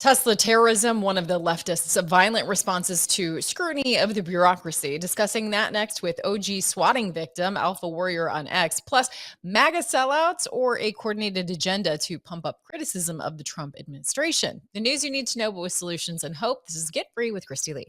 Tesla terrorism, one of the leftists' violent responses to scrutiny of the bureaucracy. Discussing that next with OG swatting victim, Alpha Warrior on X, plus MAGA sellouts or a coordinated agenda to pump up criticism of the Trump administration. The news you need to know, but with solutions and hope. This is Get Free with Christy Lee.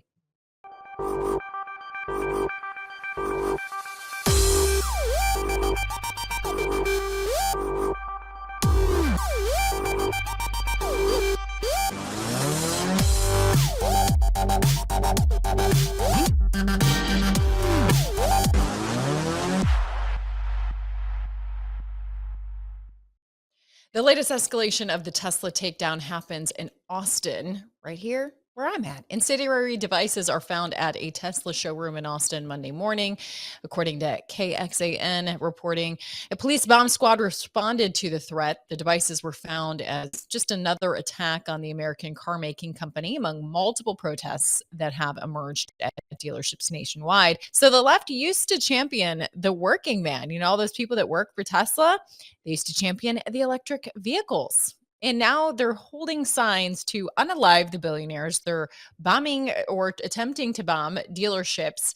The latest escalation of the Tesla takedown happens in Austin, right here where I'm at. Incendiary devices are found at a Tesla showroom in Austin Monday morning, according to KXAN reporting. A police bomb squad responded to the threat. The devices were found as just another attack on the American car making company among multiple protests that have emerged at dealerships nationwide. So the left used to champion the working man, all those people that work for Tesla. They used to champion the electric vehicles. And now they're holding signs to unalive the billionaires. They're bombing or attempting to bomb dealerships.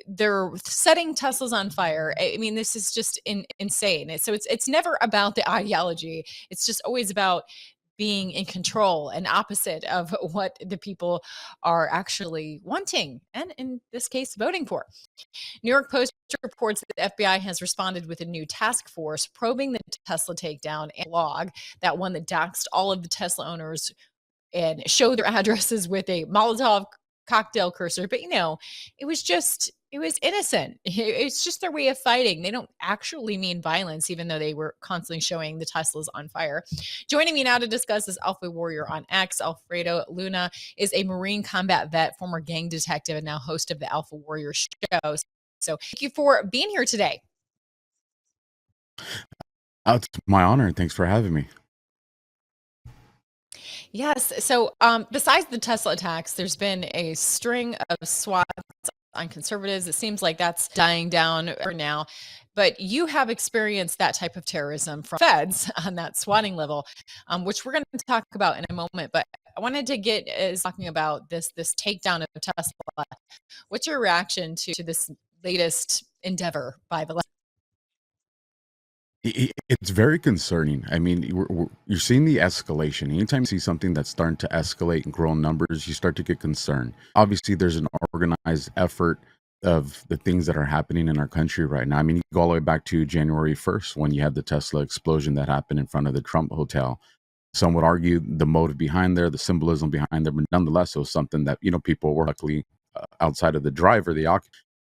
They're setting Teslas on fire. I mean, this is just insane. So it's never about the ideology. It's just always about being in control and opposite of what the people are actually wanting, and in this case, voting for. New York Post reports that the FBI has responded with a new task force probing the Tesla takedown and log, that one that doxed all of the Tesla owners and showed their addresses with a Molotov cocktail cursor. But it was innocent. It's just their way of fighting. They don't actually mean violence, even though they were constantly showing the Teslas on fire. Joining me now to discuss this Alpha Warrior on X, Alfredo Luna is a Marine combat vet, former gang detective, and now host of the Alpha Warrior show. So thank you for being here today. It's my honor. Thanks for having me. Yes. So besides the Tesla attacks, there's been a string of swats on conservatives. It seems like that's dying down for now. But you have experienced that type of terrorism from feds on that swatting level, which we're going to talk about in a moment. But I wanted to get talking about this takedown of Tesla. What's your reaction to this latest endeavor by the left? It's very concerning. I mean, you're seeing the escalation. Anytime you see something that's starting to escalate and grow in numbers, you start to get concerned. Obviously, there's an organized effort of the things that are happening in our country right now. I mean, you go all the way back to January 1st when you had the Tesla explosion that happened in front of the Trump Hotel. Some would argue the motive behind there, the symbolism behind there, but nonetheless, it was something that, people were luckily outside of the driver,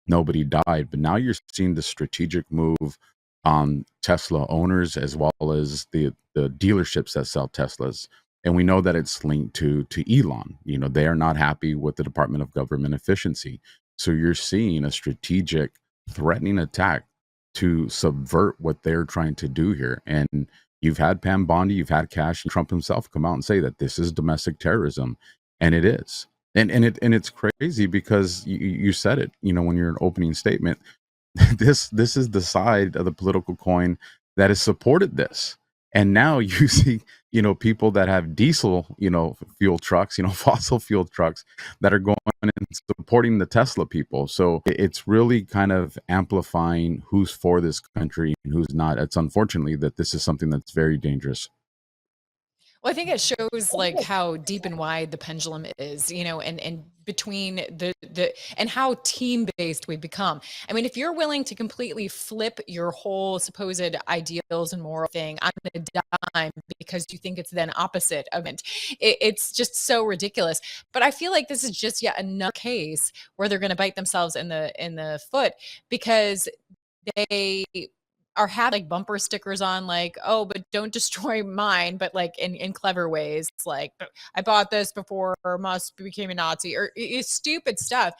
nobody died. But now you're seeing the strategic move on Tesla owners as well as the dealerships that sell Teslas. And we know that it's linked to Elon. They are not happy with the Department of Government Efficiency. So you're seeing a strategic threatening attack to subvert what they're trying to do here. And you've had Pam Bondi, you've had Cash, and Trump himself come out and say that this is domestic terrorism. And it is. And it's crazy because you said it, when you're an opening statement. This is the side of the political coin that has supported this. And now you see, people that have diesel, fuel trucks, fossil fuel trucks that are going and supporting the Tesla people. So it's really kind of amplifying who's for this country and who's not. It's unfortunately that this is something that's very dangerous. Well, I think it shows like how deep and wide the pendulum is, and between the and how team-based we've become. I mean, if you're willing to completely flip your whole supposed ideals and moral thing on a dime because you think it's then opposite of it, it's just so ridiculous. But I feel like this is just yet another case where they're going to bite themselves in the foot because they are had like bumper stickers on like, oh, but don't destroy mine, but like in clever ways, like I bought this before Musk became a Nazi, or it's stupid stuff.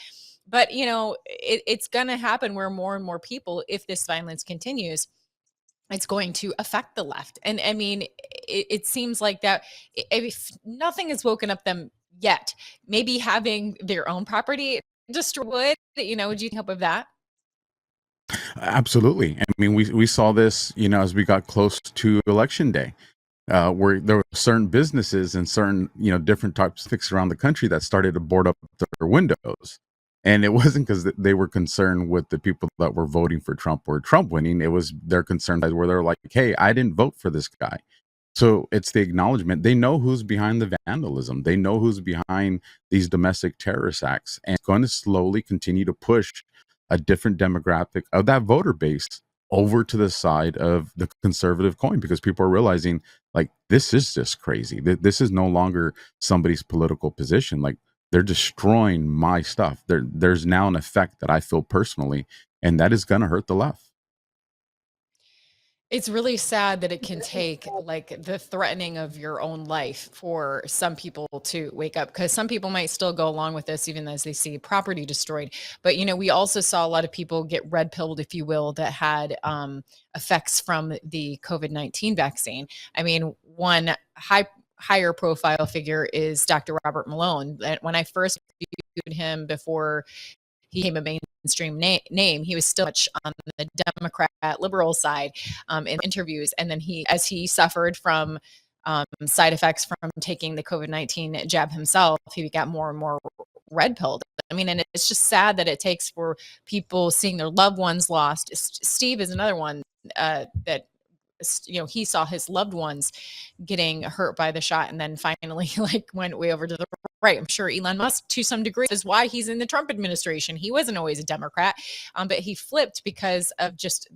But it's gonna happen where more and more people, if this violence continues, it's going to affect the left. And I mean, it seems like that if nothing has woken up them yet, maybe having their own property destroyed, would you help with that? Absolutely. I mean, we saw this, as we got close to election day. where there were certain businesses and certain, different types of fix around the country that started to board up their windows. And it wasn't because they were concerned with the people that were voting for Trump or Trump winning. It was their concern where they're like, hey, I didn't vote for this guy. So it's the acknowledgement. They know who's behind the vandalism. They know who's behind these domestic terrorist acts, and it's going to slowly continue to push a different demographic of that voter base over to the side of the conservative coin, because people are realizing, like, this is just crazy. This is no longer somebody's political position. Like, they're destroying my stuff. There's now an effect that I feel personally, and that is going to hurt the left. It's really sad that it can take like the threatening of your own life for some people to wake up, because some people might still go along with this even as they see property destroyed. But we also saw a lot of people get red pilled, if you will, that had effects from the COVID-19 vaccine. I mean, one higher profile figure is Dr. Robert Malone. When I first viewed him before he became a mainstream name, he was still much on the Democrat liberal side in interviews. And then as he suffered from side effects from taking the COVID-19 jab himself, he got more and more red pilled. I mean, and it's just sad that it takes for people seeing their loved ones lost. Steve is another one that he saw his loved ones getting hurt by the shot, and then finally like went way over to the right. I'm sure Elon Musk, to some degree, is why he's in the Trump administration. He wasn't always a Democrat, but he flipped because of just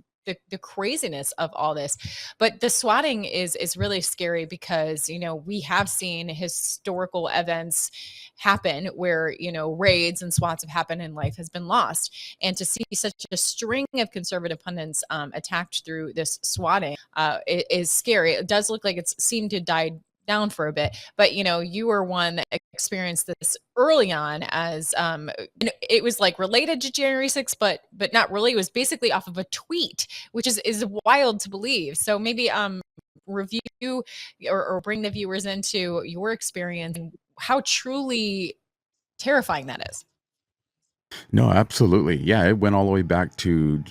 the craziness of all this. But the swatting is really scary because we have seen historical events happen where raids and swats have happened and life has been lost. And to see such a string of conservative pundits attacked through this swatting is scary. It does look like it's seemed to die down for a bit, but you were one that experienced this early on as it was like related to January 6th, but not really. It was basically off of a tweet, which is wild to believe. So maybe review or bring the viewers into your experience and how truly terrifying that is. No, absolutely. Yeah, it went all the way back to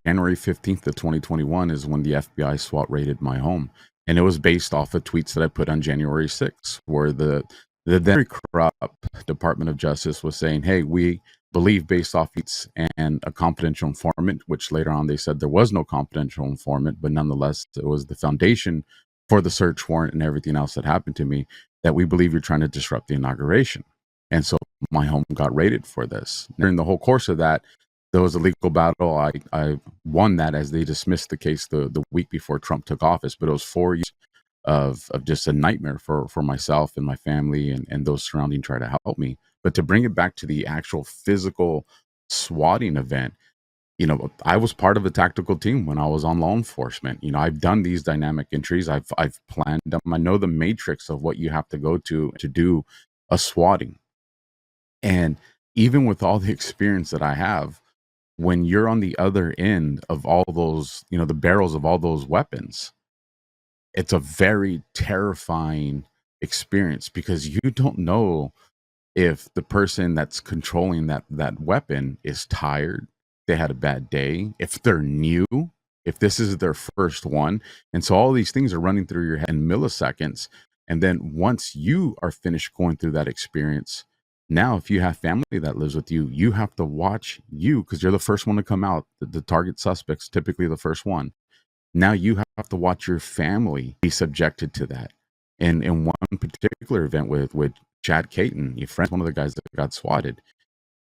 January 15th of 2021 is when the FBI SWAT raided my home. And it was based off of tweets that I put on January 6th, where the then very corrupt Department of Justice was saying, hey, we believe based off tweets and a confidential informant, which later on they said there was no confidential informant, but nonetheless, it was the foundation for the search warrant and everything else that happened to me, that we believe you're trying to disrupt the inauguration. And so my home got raided for this. During the whole course of that, there was a legal battle. I won that as they dismissed the case the week before Trump took office. But it was 4 years of just a nightmare for myself and my family and those surrounding try to help me. But to bring it back to the actual physical swatting event, I was part of a tactical team when I was on law enforcement. I've done these dynamic entries. I've planned them. I know the matrix of what you have to go to do a swatting. And even with all the experience that I have, when you're on the other end of all those, the barrels of all those weapons, it's a very terrifying experience, because you don't know if the person that's controlling that weapon is tired, they had a bad day, if they're new, if this is their first one. And so all these things are running through your head in milliseconds. And then once you are finished going through that experience, now if you have family that lives with you, you have to watch you, because you're the first one to come out. The target suspect's typically the first one. Now you have to watch your family be subjected to that. And in one particular event with Chad Caton, your friend, one of the guys that got swatted,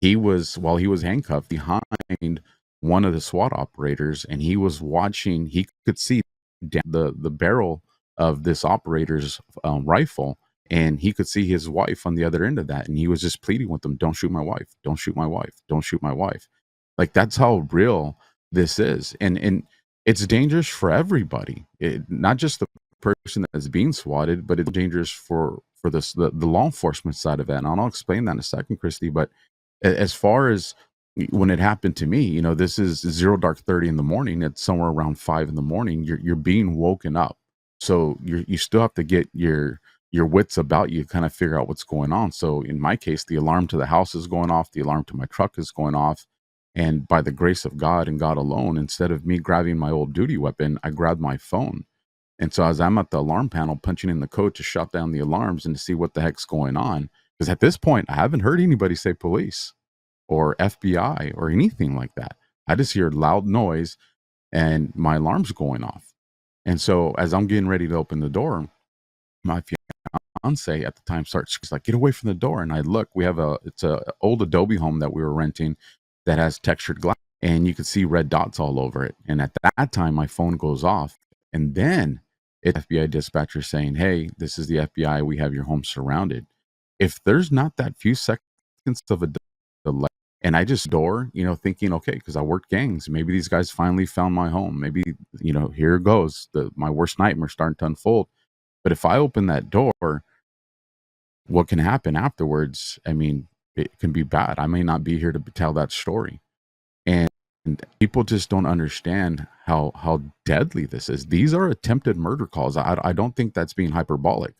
while he was handcuffed behind one of the SWAT operators, and he was watching, he could see down the barrel of this operator's rifle, and he could see his wife on the other end of that. And he was just pleading with them, don't shoot my wife, don't shoot my wife, don't shoot my wife. Like, that's how real this is. And it's dangerous for everybody, not just the person that's being swatted, but it's dangerous for the law enforcement side of it. And I'll explain that in a second, Christy. But as far as when it happened to me, this is 0:30 in the morning. It's somewhere around 5 in the morning. You're being woken up, so you still have to get your wits about you, kind of figure out what's going on. So in my case, the alarm to the house is going off, the alarm to my truck is going off. And by the grace of God and God alone, instead of me grabbing my old duty weapon, I grabbed my phone. And so as I'm at the alarm panel punching in the code to shut down the alarms and to see what the heck's going on, because at this point I haven't heard anybody say police or FBI or anything like that. I just hear loud noise and my alarm's going off. And so as I'm getting ready to open the door, my fiance at the time starts, she's like, get away from the door. And I look, it's a old Adobe home that we were renting that has textured glass and you could see red dots all over it. And at that time, my phone goes off. And then it's FBI dispatcher saying, hey, this is the FBI. We have your home surrounded. If there's not that few seconds of a delay, and I just door, thinking, okay, because I worked gangs. Maybe these guys finally found my home. Maybe, here goes. My worst nightmare starting to unfold. But if I open that door, what can happen afterwards? I mean, it can be bad. I may not be here to tell that story. And people just don't understand how deadly this is. These are attempted murder calls. I don't think that's being hyperbolic.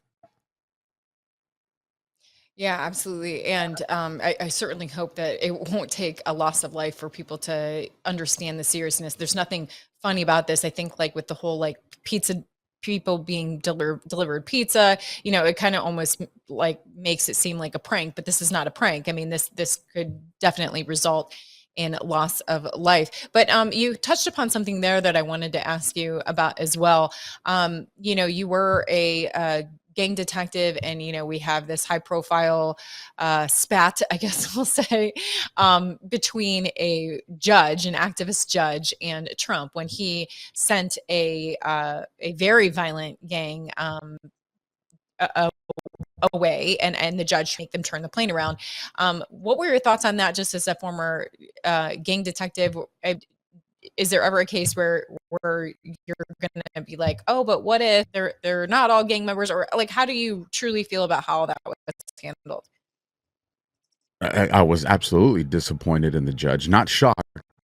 Yeah, absolutely. And I certainly hope that it won't take a loss of life for people to understand the seriousness. There's nothing funny about this. I think like with the whole like pizza people being delivered pizza, it kind of almost like makes it seem like a prank, but this is not a prank. I mean, this could definitely result in loss of life. But you touched upon something there that I wanted to ask you about as well. You were a gang detective, and we have this high profile spat, I guess we'll say, between a judge, an activist judge, and Trump when he sent a very violent gang away, and the judge make them turn the plane around. What were your thoughts on that, just as a former gang detective? Is there ever a case where you're gonna be like, oh, but what if they're not all gang members, or like, how do you truly feel about how that was handled? I was absolutely disappointed in the judge, not shocked,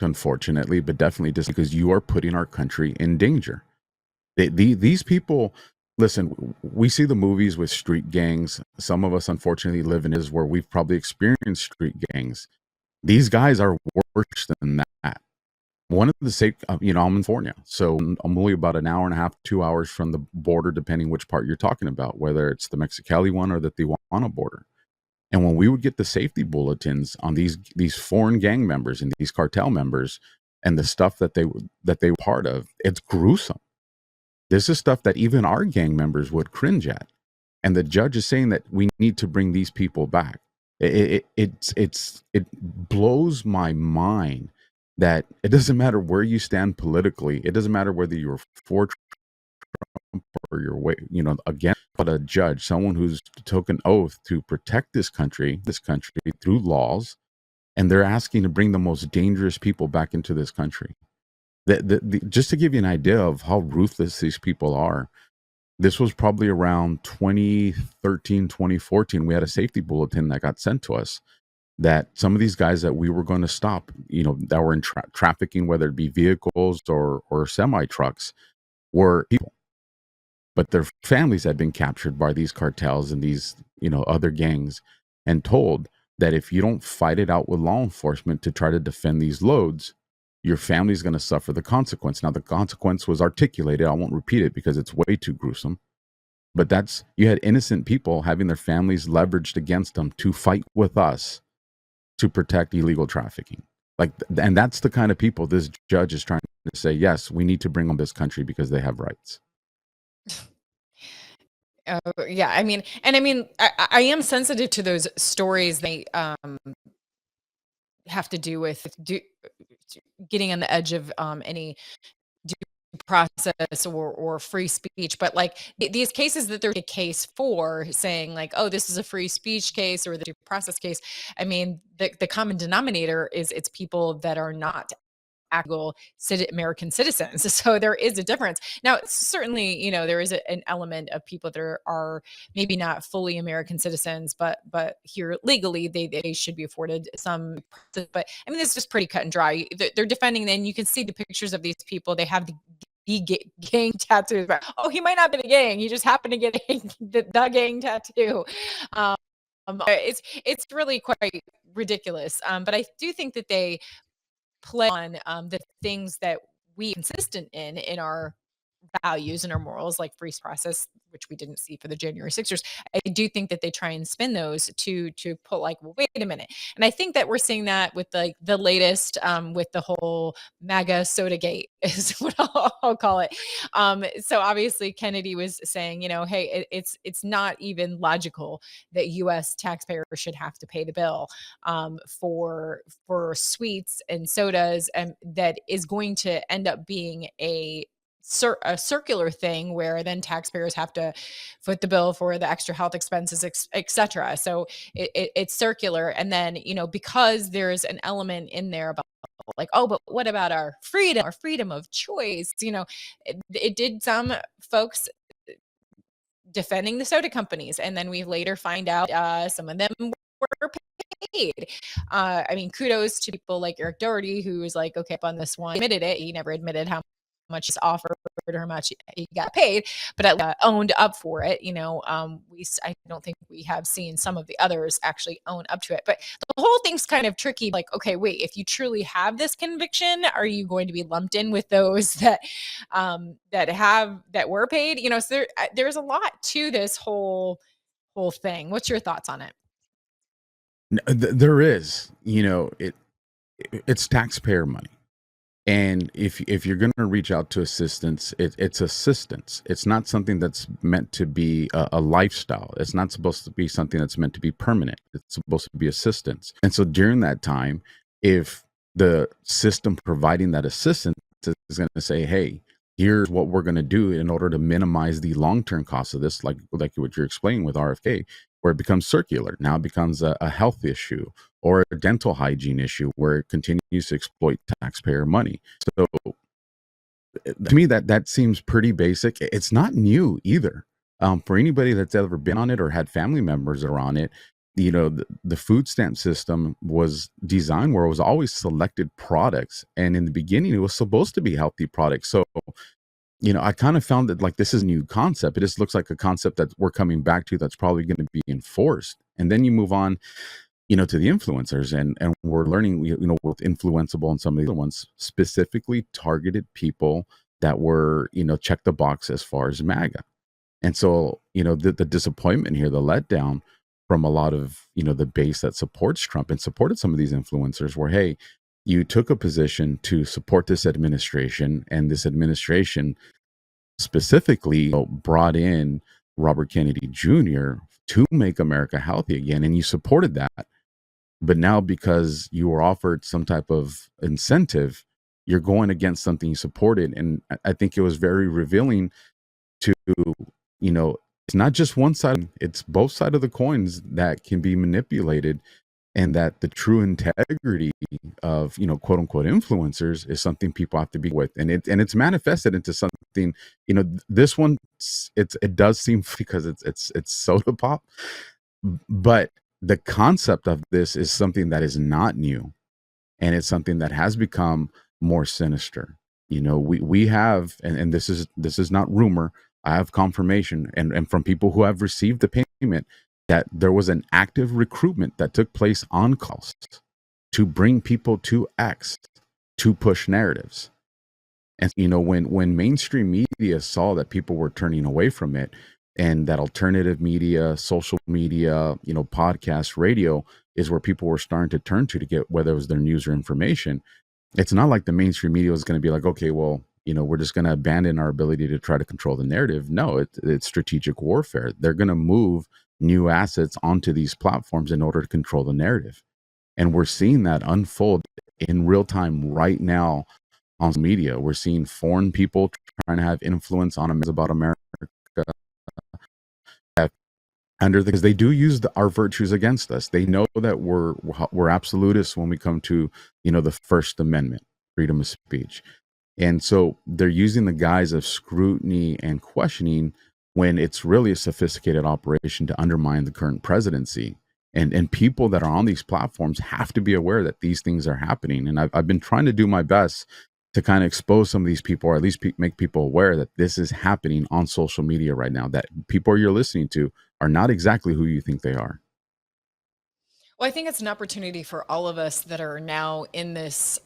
unfortunately, but definitely just because you are putting our country in danger. These people, listen, we see the movies with street gangs. Some of us, unfortunately, live in is where we've probably experienced street gangs. These guys are worse than that. One of the safe, I'm in California, so I'm only about an hour and a half, 2 hours from the border, depending which part you're talking about, whether it's the Mexicali one or the Tijuana border. And when we would get the safety bulletins on these foreign gang members and these cartel members and the stuff that they were part of, it's gruesome. This is stuff that even our gang members would cringe at. And the judge is saying that we need to bring these people back. It blows my mind that it doesn't matter where you stand politically. It doesn't matter whether you're for Trump or you're against, but a judge, someone who's took an oath to protect this country through laws, and they're asking to bring the most dangerous people back into this country. Just to give you an idea of how ruthless these people are, this was probably around 2013, 2014. We had a safety bulletin that got sent to us that some of these guys that we were going to stop, that were in trafficking, whether it be vehicles or semi trucks, were people, but their families had been captured by these cartels and these, other gangs, and told that if you don't fight it out with law enforcement to try to defend these loads, your family's going to suffer the consequence. Now, the consequence was articulated. I won't repeat it because it's way too gruesome. But you had innocent people having their families leveraged against them to fight with us to protect illegal trafficking. And that's the kind of people this judge is trying to say, yes, we need to bring them this country because they have rights. Yeah, I am sensitive to those stories. They have to do with getting on the edge of any due process or free speech. But like these cases that there's a case for, saying like, oh, this is a free speech case or the due process case. I mean, the common denominator is it's people that are not actual American citizens. So there is a difference. Now, certainly, there is an element of people that are maybe not fully American citizens, but here legally they should be afforded some. But I mean, this is just pretty cut and dry. They're defending. Then you can see the pictures of these people. They have the gang tattoos. Oh, he might not be a gang. He just happened to get the gang tattoo. It's really quite ridiculous. But I do think that they play on the things that we consistent in our values and our morals, like free process, which we didn't see for the January Sixers. I do think that they try and spin those to put like, well, wait a minute. And I think that we're seeing that with like the latest with the whole MAGA soda gate is what I'll call it. So obviously Kennedy was saying, hey, it's not even logical that U.S. taxpayers should have to pay the bill for sweets and sodas, and that is going to end up being a circular thing where then taxpayers have to foot the bill for the extra health expenses, etc. So it's circular. And then, because there's an element in there about like, oh, but what about our freedom of choice? It did some folks defending the soda companies. And then we later find out some of them were paid. I mean, kudos to people like Eric Doherty, who was like, okay, up on this one, admitted it. He never admitted how much he's offered or how much he got paid, but owned up for it. I don't think we have seen some of the others actually own up to it. But the whole thing's kind of tricky. Like, okay, wait, if you truly have this conviction, are you going to be lumped in with those that were paid? So there's a lot to this whole thing. What's your thoughts on it? There is, it's taxpayer money. And if you're going to reach out to assistance, it's assistance. It's not something that's meant to be a lifestyle. It's not supposed to be something that's meant to be permanent. It's supposed to be assistance. And so during that time, if the system providing that assistance is going to say, hey, here's what we're going to do in order to minimize the long-term costs of this, like what you're explaining with RFK, where it becomes circular. Now it becomes a health issue or a dental hygiene issue where it continues to exploit taxpayer money. So to me, that seems pretty basic. It's not new either. For anybody that's ever been on it or had family members that are on it, the food stamp system was designed where it was always selected products. And in the beginning, it was supposed to be healthy products. So I kind of found that like this is a new concept. It just looks like a concept that we're coming back to that's probably going to be enforced. And then you move on, to the influencers, and we're learning, with Influenceable and some of the other ones, specifically targeted people that were, check the box as far as MAGA. And so, the disappointment here, the letdown from a lot of, the base that supports Trump and supported some of these influencers were, hey, you took a position to support this administration, and this administration specifically brought in Robert Kennedy Jr. to make America healthy again, and you supported that. But now, because you were offered some type of incentive, you're going against something you supported. And I think it was very revealing to, it's not just one side, it's both sides of the coins that can be manipulated, and that the true integrity of, quote unquote influencers is something people have to be with. And it's manifested into something, this one, it does seem because it's soda pop, but the concept of this is something that is not new, and it's something that has become more sinister. We have, and this is not rumor, I have confirmation and from people who have received the payment, that there was an active recruitment that took place on calls to bring people to X to push narratives. And when mainstream media saw that people were turning away from it, and that alternative media, social media, podcast, radio is where people were starting to turn to get, whether it was their news or information. It's not like the mainstream media is going to be like, okay, well, we're just going to abandon our ability to try to control the narrative. No, it's strategic warfare. They're going to move new assets onto these platforms in order to control the narrative. And we're seeing that unfold in real time right now on media. We're seeing foreign people trying to have influence on about America, because they do use our virtues against us. They know that we're absolutists when we come to the First Amendment, freedom of speech, and so they're using the guise of scrutiny and questioning when it's really a sophisticated operation to undermine the current presidency. And people that are on these platforms have to be aware that these things are happening. And I've been trying to do my best to kind of expose some of these people, or at least make people aware that this is happening on social media right now, that people you're listening to are not exactly who you think they are. Well, I think it's an opportunity for all of us that are now in this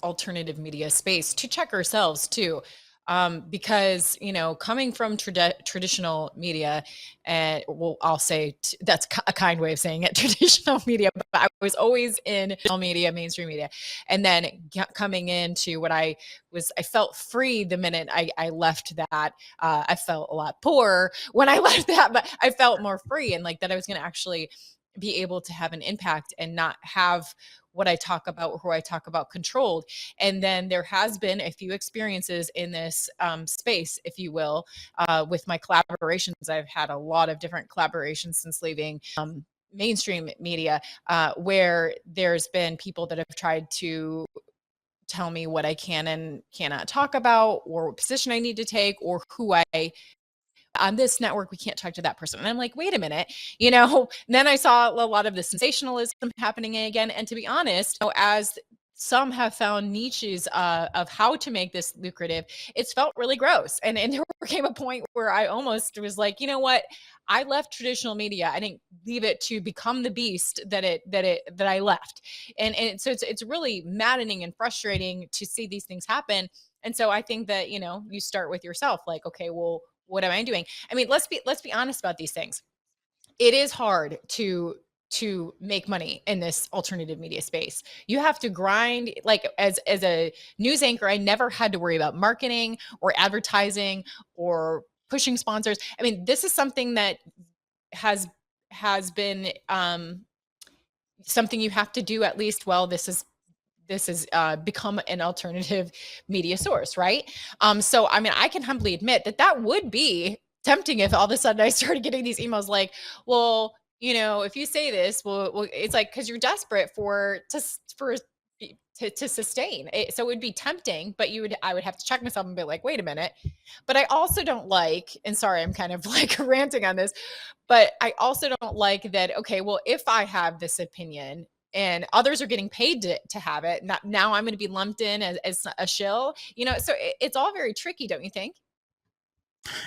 alternative media space to check ourselves too. because, coming from traditional media, and well, I'll say that's a kind way of saying it, traditional media, but I was always in media, mainstream media. And then coming into what I felt free the minute I left that. I felt a lot poorer when I left that, but I felt more free, and like that I was going to actually be able to have an impact and not have what I talk about, who I talk about, controlled. And then there has been a few experiences in this space, if you will, with my collaborations. I've had a lot of different collaborations since leaving mainstream media, where there's been people that have tried to tell me what I can and cannot talk about, or what position I need to take, or who I on this network we can't talk to that person. And I'm like, wait a minute, then I saw a lot of the sensationalism happening again. And to be honest, as some have found niches of how to make this lucrative, it's felt really gross. And there came a point where I almost was like, you know what, I left traditional media. I didn't leave it to become the beast that I left. And so it's really maddening and frustrating to see these things happen. And so I think that, you start with yourself, like, okay, well, what am I doing? I mean, let's be honest about these things. It is hard to make money in this alternative media space. You have to grind. Like, as a news anchor, I never had to worry about marketing or advertising or pushing sponsors. I mean, this is something that has been something you have to do, at least, well, this has become an alternative media source, right? So, I mean, I can humbly admit that would be tempting if all of a sudden I started getting these emails like, well, if you say this, well, it's like, because you're desperate to sustain it. So it would be tempting, but I would have to check myself and be like, wait a minute. But I also don't like, and sorry, I'm kind of like ranting on this, but I also don't like that. Okay, well, if I have this opinion and others are getting paid to have it, now I'm going to be lumped in as a shill, so it's all very tricky, don't you think?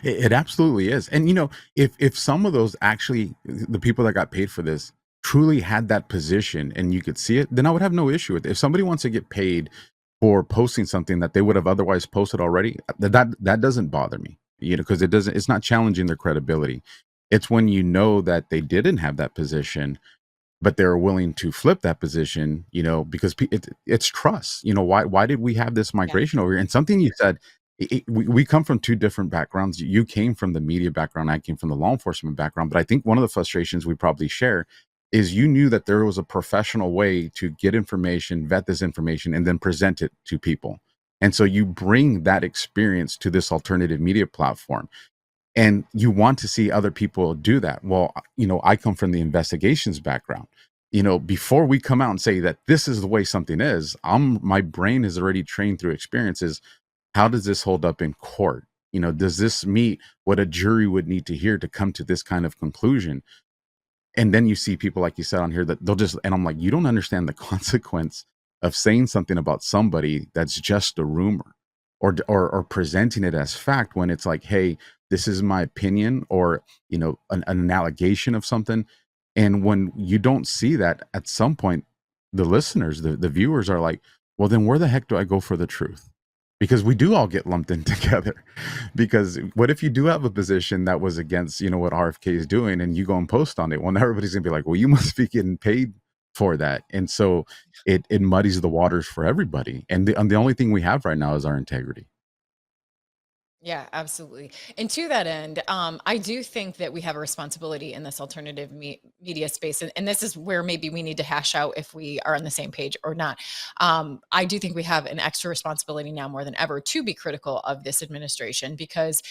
It absolutely is. And if some of those actually the people that got paid for this truly had that position and you could see it, then I would have no issue with it. If somebody wants to get paid for posting something that they would have otherwise posted already, that doesn't bother me. Because it's not challenging their credibility. It's when that they didn't have that position, but they're willing to flip that position, because it's trust. Why did we have this Yeah. migration over here? And something you said, we come from two different backgrounds. You came from the media background, I came from the law enforcement background. But I think one of the frustrations we probably share is you knew that there was a professional way to get information, vet this information, and then present it to people. And so you bring that experience to this alternative media platform, and you want to see other people do that. Well, I come from the investigations background. Before we come out and say that this is the way something is, my brain is already trained through experiences. How does this hold up in court? Does this meet what a jury would need to hear to come to this kind of conclusion? And then you see people, like you said on here, that they'll just, and I'm like, you don't understand the consequence of saying something about somebody that's just a rumor, or presenting it as fact, when it's like, hey, this is my opinion, or an allegation of something. And when you don't see that, at some point, the listeners, the viewers are like, well, then where the heck do I go for the truth? Because we do all get lumped in together. Because what if you do have a position that was against, what RFK is doing, and you go and post on it? Well, now everybody's gonna be like, well, you must be getting paid for that. And so it muddies the waters for everybody. And the only thing we have right now is our integrity. Yeah, absolutely. And to that end, I do think that we have a responsibility in this alternative media space. And this is where maybe we need to hash out if we are on the same page or not. I do think we have an extra responsibility now more than ever to be critical of this administration, because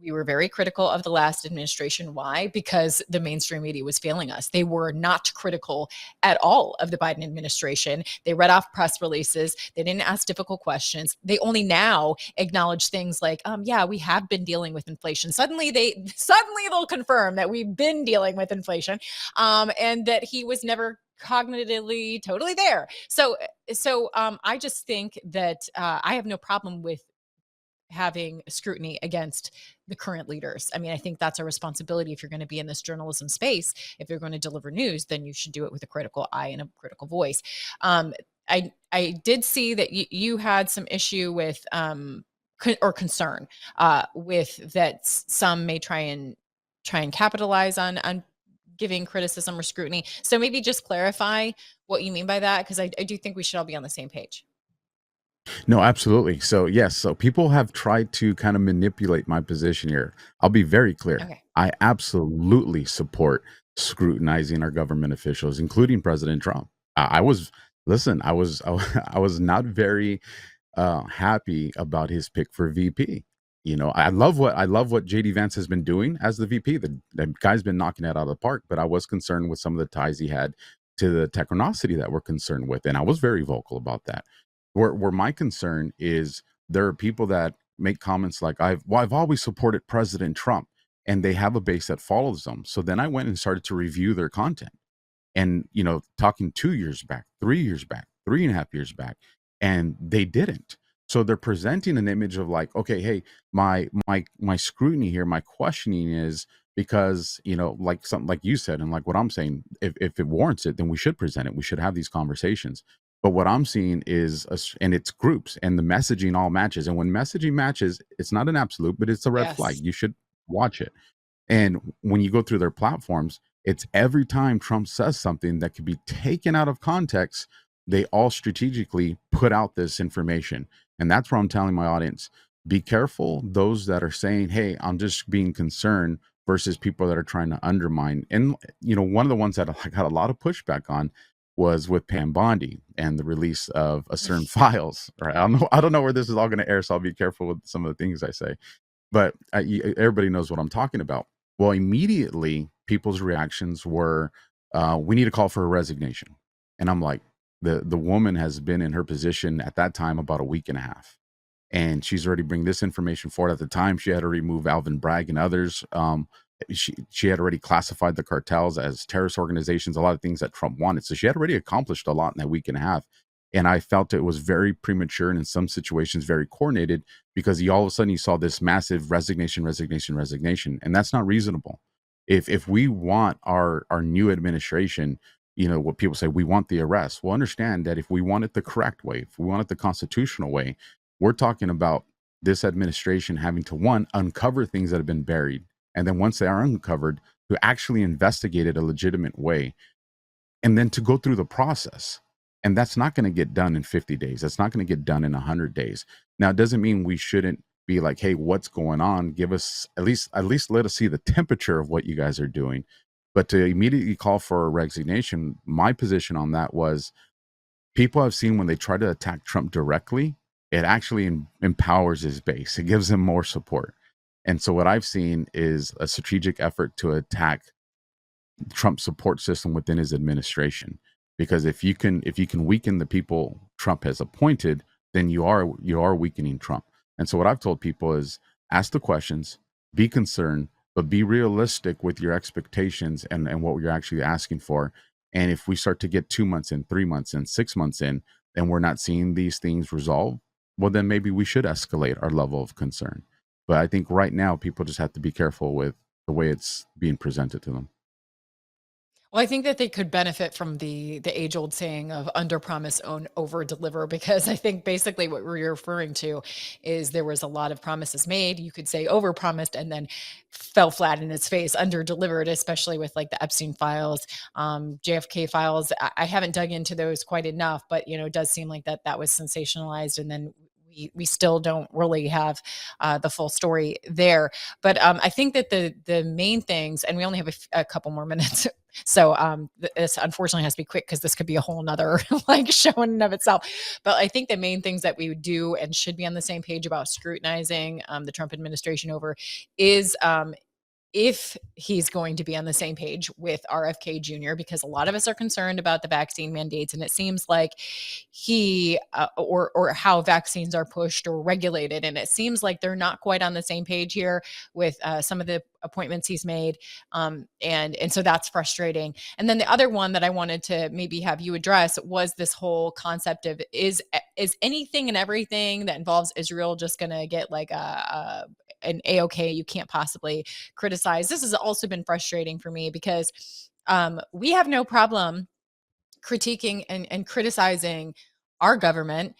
we were very critical of the last administration. Why? Because the mainstream media was failing us. They were not critical at all of the Biden administration. They read off press releases. They didn't ask difficult questions. They only now acknowledge things like, yeah, we have been dealing with inflation. Suddenly they'll confirm that we've been dealing with inflation, and that he was never cognitively totally there. So I just think that I have no problem with having scrutiny against the current leaders. I mean, I think that's a responsibility. If you're going to be in this journalism space, if you're going to deliver news, then you should do it with a critical eye and a critical voice. I did see that you had some issue with or concern with that some may try and capitalize on giving criticism or scrutiny. So maybe just clarify what you mean by that, because I do think we should all be on the same page. No, absolutely. So, yes, so people have tried to kind of manipulate my position here. I'll be very clear. Okay. I absolutely support scrutinizing our government officials, including President Trump. I was, listen, I was not very happy about his pick for VP. You know, I love what JD Vance has been doing as the VP. The guy's been knocking it out of the park, but I was concerned with some of the ties he had to the technosity that we're concerned with. And I was very vocal about that. Where my concern is, there are people that make comments like, I've always supported President Trump, and they have a base that follows them. So then I went and started to review their content, and talking 2 years back, 3 years back, 3.5 years back, and they didn't. So they're presenting an image of like, okay, hey, my scrutiny here, my questioning is because, like something like you said, and like what I'm saying, if it warrants it, then we should present it, we should have these conversations. But what I'm seeing is and it's groups, and the messaging all matches, and when messaging matches, it's not an absolute, but it's a red flag. Yes. You should watch it. And when you go through their platforms, it's every time Trump says something that could be taken out of context, they all strategically put out this information. And that's where I'm telling my audience, be careful those that are saying, hey, I'm just being concerned, versus people that are trying to undermine. And, one of the ones that I got a lot of pushback on was with Pam Bondi and the release of a certain files. Right? I don't know where this is all going to air, so I'll be careful with some of the things I say. But everybody knows what I'm talking about. Well, immediately people's reactions were, we need to call for a resignation. And I'm like, the woman has been in her position at that time about a week and a half. And she's already bring this information forward. At the time, she had already moved Alvin Bragg and others. She had already classified the cartels as terrorist organizations, a lot of things that Trump wanted. So she had already accomplished a lot in that week and a half. And I felt it was very premature, and in some situations very coordinated, because all of a sudden you saw this massive resignation, and that's not reasonable. If we want our new administration, what people say, we want the arrest. Well, understand that if we want it the correct way, if we want it the constitutional way, we're talking about this administration having to, one, uncover things that have been buried, and then once they are uncovered, to actually investigate it a legitimate way, and then to go through the process. And that's not going to get done in 50 days. That's not going to get done in 100 days. Now, it doesn't mean we shouldn't be like, hey, what's going on? Give us at least let us see the temperature of what you guys are doing. But to immediately call for a resignation, my position on that was, people have seen when they try to attack Trump directly, it actually empowers his base. It gives him more support. And so what I've seen is a strategic effort to attack Trump's support system within his administration. Because if you can weaken the people Trump has appointed, then you are weakening Trump. And so what I've told people is, ask the questions, be concerned, but be realistic with your expectations and what you're actually asking for. And if we start to get 2 months in, 3 months in, 6 months in, and we're not seeing these things resolve, well, then maybe we should escalate our level of concern. But I think right now people just have to be careful with the way it's being presented to them. Well, I think that they could benefit from the age old saying of under promise, over deliver, because I think basically what we're referring to is there was a lot of promises made. You could say over promised and then fell flat in its face, under delivered, especially with like the Epstein files, JFK files. I haven't dug into those quite enough, but it does seem like that was sensationalized, and then we still don't really have the full story there. But I think that the main things, and we only have a couple more minutes, so this unfortunately has to be quick because this could be a whole nother like show in and of itself. But I think the main things that we would do and should be on the same page about scrutinizing the Trump administration over is if he's going to be on the same page with RFK Jr., because a lot of us are concerned about the vaccine mandates, and it seems like he or how vaccines are pushed or regulated, and it seems like they're not quite on the same page here with some of the appointments he's made, and so that's frustrating. And then the other one that I wanted to maybe have you address was this whole concept of is anything and everything that involves Israel just going to get like an A-OK, you can't possibly criticize. This has also been frustrating for me because we have no problem critiquing and criticizing our government.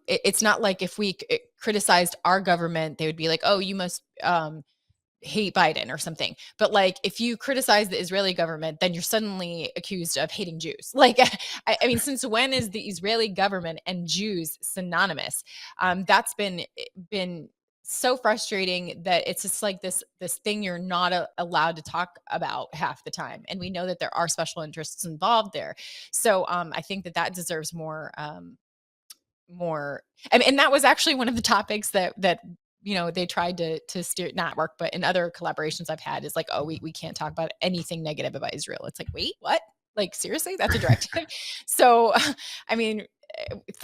It's not like if we criticized our government, they would be like, oh, you must hate Biden or something. But like, if you criticize the Israeli government, then you're suddenly accused of hating Jews. Like, I mean, since when is the Israeli government and Jews synonymous? That's been so frustrating that it's just like this thing you're not allowed to talk about half the time. And we know that there are special interests involved there. So I think that deserves more. I mean, and that was actually one of the topics that they tried to steer, not work, but in other collaborations I've had, is like, oh, we can't talk about anything negative about Israel. It's like, wait, what? Like, seriously, that's a directive. So I mean,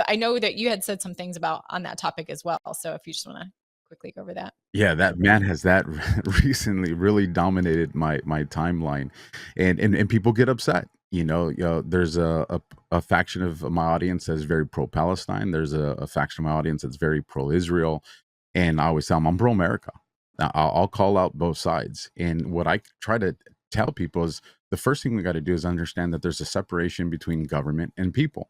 I know that you had said some things about on that topic as well, so if you just want to quickly go over that. Yeah, that man has that recently really dominated my timeline, and people get upset. There's a faction of my audience that's very pro Palestine. There's a faction of my audience that's very pro Israel, and I always tell them I'm pro America. I'll call out both sides, and what I try to tell people is the first thing we got to do is understand that there's a separation between government and people,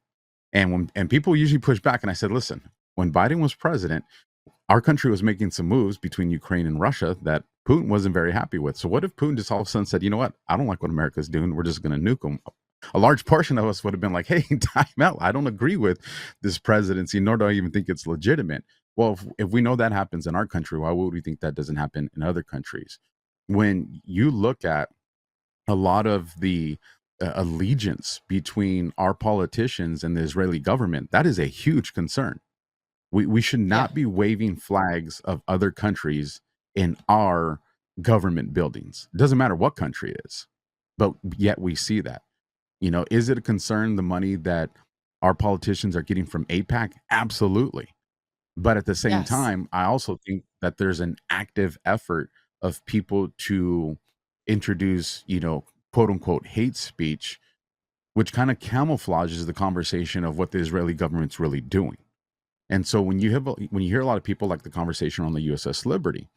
and people usually push back, and I said, listen, when Biden was president, our country was making some moves between Ukraine and Russia that Putin wasn't very happy with. So what if Putin just all of a sudden said, you know what, I don't like what America's doing, we're just going to nuke them? A large portion of us would have been like, hey, time out, I don't agree with this presidency, nor do I even think it's legitimate. Well, if we know that happens in our country, why would we think that doesn't happen in other countries? When you look at a lot of the allegiance between our politicians and the Israeli government, that is a huge concern. We should Yeah. not be waving flags of other countries in our government buildings. It doesn't matter what country it is, but yet we see that. Is it a concern, the money that our politicians are getting from APAC? Absolutely. But at the same Yes. time, I also think that there's an active effort of people to introduce, quote unquote, hate speech, which kind of camouflages the conversation of what the Israeli government's really doing. And so when you hear a lot of people like the conversation on the USS Liberty,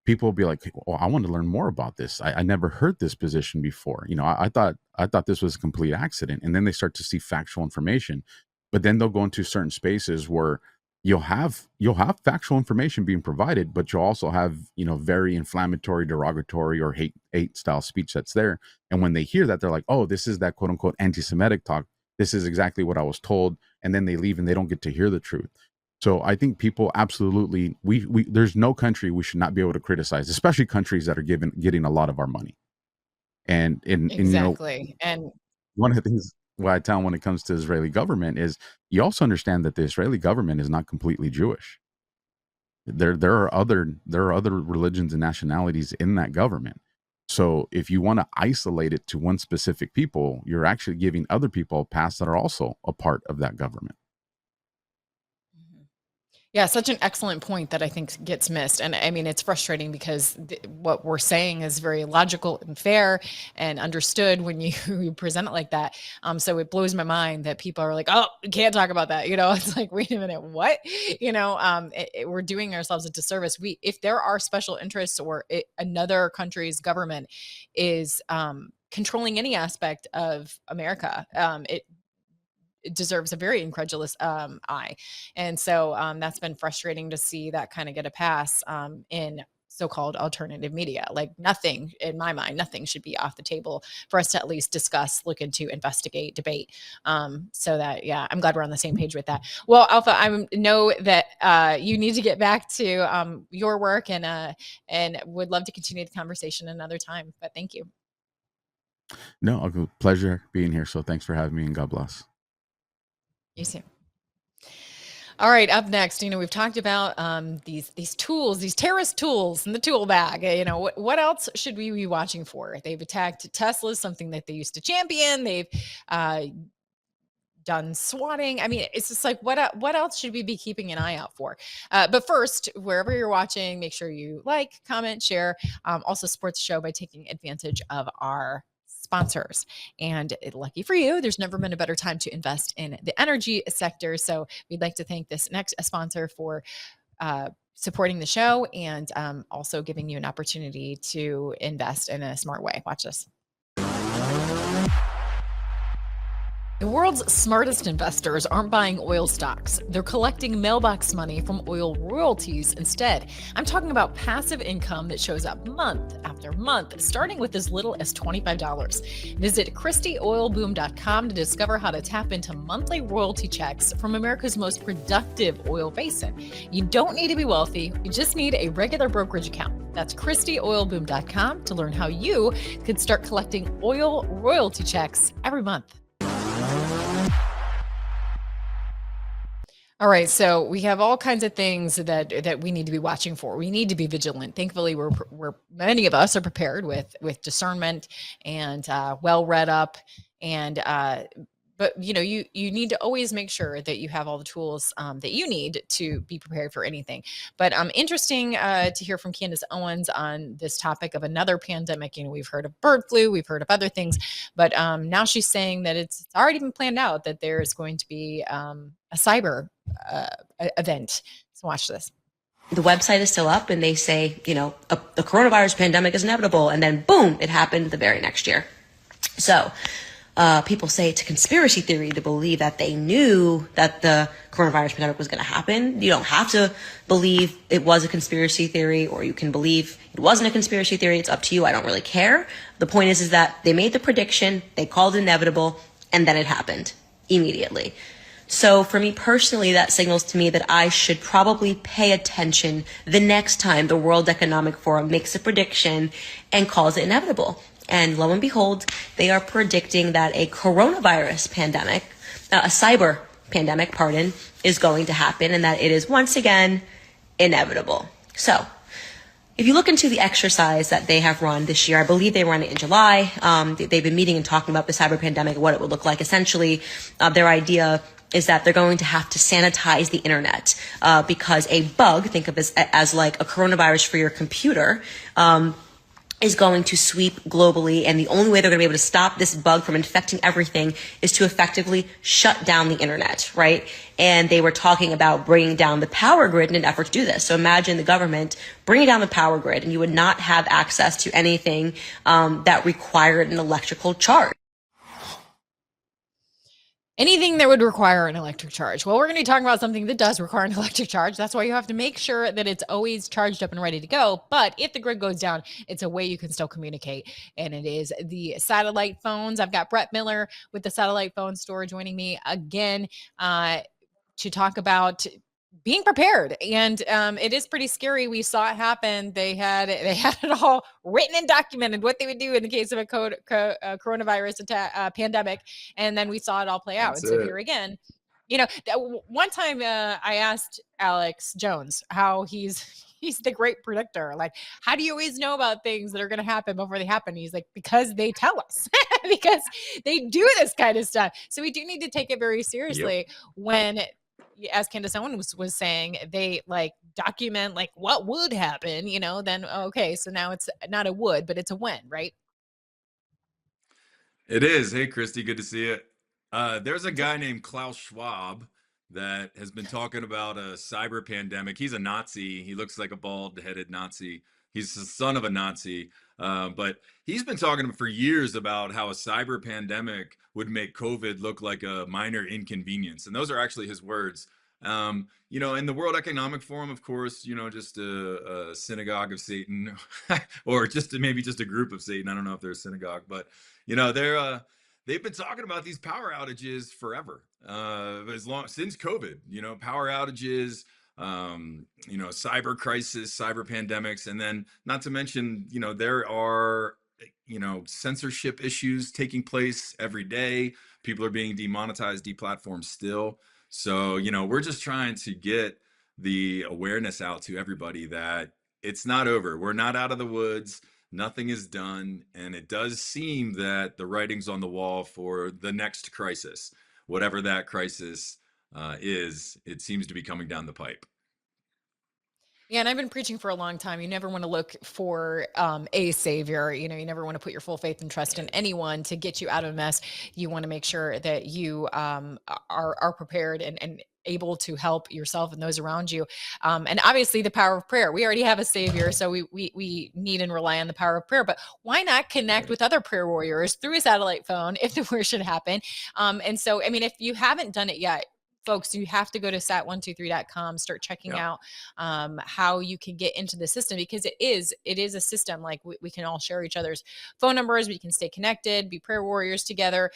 people will be like, "Oh, I want to learn more about this. I never heard this position before. I thought this was a complete accident." And then they start to see factual information, but then they'll go into certain spaces where you'll have factual information being provided, but you'll also have very inflammatory, derogatory, or hate style speech that's there. And when they hear that, they're like, "Oh, this is that quote unquote anti-Semitic talk. This is exactly what I was told." And then they leave and they don't get to hear the truth. So I think people absolutely we there's no country we should not be able to criticize, especially countries that are getting a lot of our money. And Exactly. And one of the things what I tell 'em when it comes to Israeli government is you also understand that the Israeli government is not completely Jewish. There are other religions and nationalities in that government. So if you want to isolate it to one specific people, you're actually giving other people a pass that are also a part of that government. Mhm. Yeah, such an excellent point that I think gets missed. And I mean, it's frustrating because what we're saying is very logical and fair and understood when you, you present it like that. So it blows my mind that people are like, oh, we can't talk about that. It's like, wait a minute, what? We're doing ourselves a disservice. If there are special interests or another country's government is controlling any aspect of America, it deserves a very incredulous eye. And so that's been frustrating to see that kind of get a pass in so-called alternative media. Like nothing, in my mind, nothing should be off the table for us to at least discuss, look into, investigate, debate. So that, yeah, I'm glad we're on the same page with that. Well, Alpha, I know that you need to get back to your work and would love to continue the conversation another time. But thank you. No, a pleasure being here. So thanks for having me and God bless. You too. All right, up next, we've talked about these tools, these terrorist tools in the tool bag. What else should we be watching for? They've attacked Tesla, something that they used to champion. They've uh, done swatting. I mean, it's just like what else should we be keeping an eye out for? But first, wherever you're watching, make sure you like, comment, share. Also, support the show by taking advantage of our sponsors. And lucky for you, there's never been a better time to invest in the energy sector. So we'd like to thank this next sponsor for supporting the show and also giving you an opportunity to invest in a smart way. Watch this. The world's smartest investors aren't buying oil stocks. They're collecting mailbox money from oil royalties instead. I'm talking about passive income that shows up month after month, starting with as little as $25. Visit ChristieOilBoom.com to discover how to tap into monthly royalty checks from America's most productive oil basin. You don't need to be wealthy, you just need a regular brokerage account. That's ChristieOilBoom.com to learn how you could start collecting oil royalty checks every month. All right, so we have all kinds of things that we need to be watching for. We need to be vigilant. Thankfully, we're many of us are prepared with discernment and well read up, and but you need to always make sure that you have all the tools that you need to be prepared for anything. But interesting to hear from Candace Owens on this topic of another pandemic. We've heard of bird flu, we've heard of other things, but now she's saying that it's already been planned out that there is going to be a cyber event. So watch this. The website is still up and they say, the coronavirus pandemic is inevitable. And then boom, it happened the very next year. So people say it's a conspiracy theory to believe that they knew that the coronavirus pandemic was going to happen. You don't have to believe it was a conspiracy theory, or you can believe it wasn't a conspiracy theory. It's up to you. I don't really care. The point is that they made the prediction, they called it inevitable, and then it happened immediately. So for me personally, that signals to me that I should probably pay attention the next time the World Economic Forum makes a prediction and calls it inevitable. And lo and behold, they are predicting that a coronavirus pandemic, a cyber pandemic, is going to happen, and that it is once again inevitable. So if you look into the exercise that they have run this year, I believe they ran it in July. They've been meeting and talking about the cyber pandemic, what it would look like. Essentially, their idea is that they're going to have to sanitize the internet because a bug, think of it as like a coronavirus for your computer, is going to sweep globally. And the only way they're going to be able to stop this bug from infecting everything is to effectively shut down the internet, right? And they were talking about bringing down the power grid in an effort to do this. So imagine the government bringing down the power grid and you would not have access to anything that required an electrical charge. Anything that would require an electric charge. Well, we're going to be talking about something that does require an electric charge. That's why you have to make sure that it's always charged up and ready to go. But if the grid goes down, it's a way you can still communicate. And it is the satellite phones. I've got Brett Miller with the Satellite Phone Store joining me again to talk about being prepared. And it is pretty scary. We saw it happen. They had it all written and documented what they would do in the case of a coronavirus pandemic. And then we saw it all play out. And so here again, one time I asked Alex Jones how he's the great predictor. Like, how do you always know about things that are going to happen before they happen? He's like, because they tell us, because they do this kind of stuff. So we do need to take it very seriously when, as Candace Owens was saying, they document what would happen, then okay, so now it's not a would, but it's a when, right? It is. Hey, Christy, good to see you. There's a guy named Klaus Schwab that has been talking about a cyber pandemic. He's a Nazi. He looks like a bald-headed Nazi. He's the son of a Nazi. But he's been talking for years about how a cyber pandemic would make COVID look like a minor inconvenience. And those are actually his words. In the World Economic Forum, of course, just a synagogue of Satan, or maybe just a group of Satan. I don't know if they're a synagogue, but they've been talking about these power outages forever, since COVID. Power outages, cyber crisis, cyber pandemics, and then not to mention, there are censorship issues taking place every day. People are being demonetized, deplatformed still. So, we're just trying to get the awareness out to everybody that it's not over. We're not out of the woods. Nothing is done. And it does seem that the writing's on the wall for the next crisis, whatever that crisis is. It seems to be coming down the pipe. Yeah, and I've been preaching for a long time. You never want to look for a savior. You know, you never want to put your full faith and trust in anyone to get you out of a mess. You want to make sure that you are prepared and able to help yourself and those around you. And obviously, the power of prayer. We already have a savior, so we need and rely on the power of prayer. But why not connect with other prayer warriors through a satellite phone if the worst should happen? And so, I mean, if you haven't done it yet, folks, you have to go to sat123.com, start checking Yeah. out how you can get into the system, because it is a system. Like we can all share each other's phone numbers, we can stay connected, be prayer warriors together,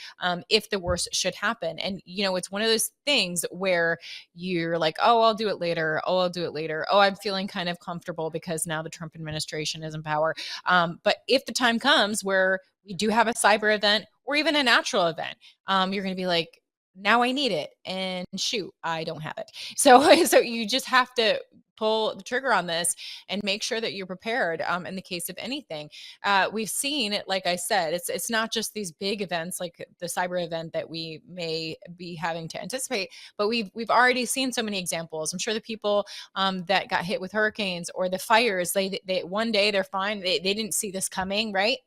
if the worst should happen. And it's one of those things where you're like, oh, I'll do it later, oh, I'll do it later, oh, I'm feeling kind of comfortable because now the Trump administration is in power. But if the time comes where we do have a cyber event or even a natural event, you're going to be like, now I need it, and shoot, I don't have it. So you just have to pull the trigger on this and make sure that you're prepared, in the case of anything. We've seen it, like I said, it's not just these big events like the cyber event that we may be having to anticipate, but we've already seen so many examples. I'm sure the people that got hit with hurricanes or the fires, they one day they're fine, they didn't see this coming, right?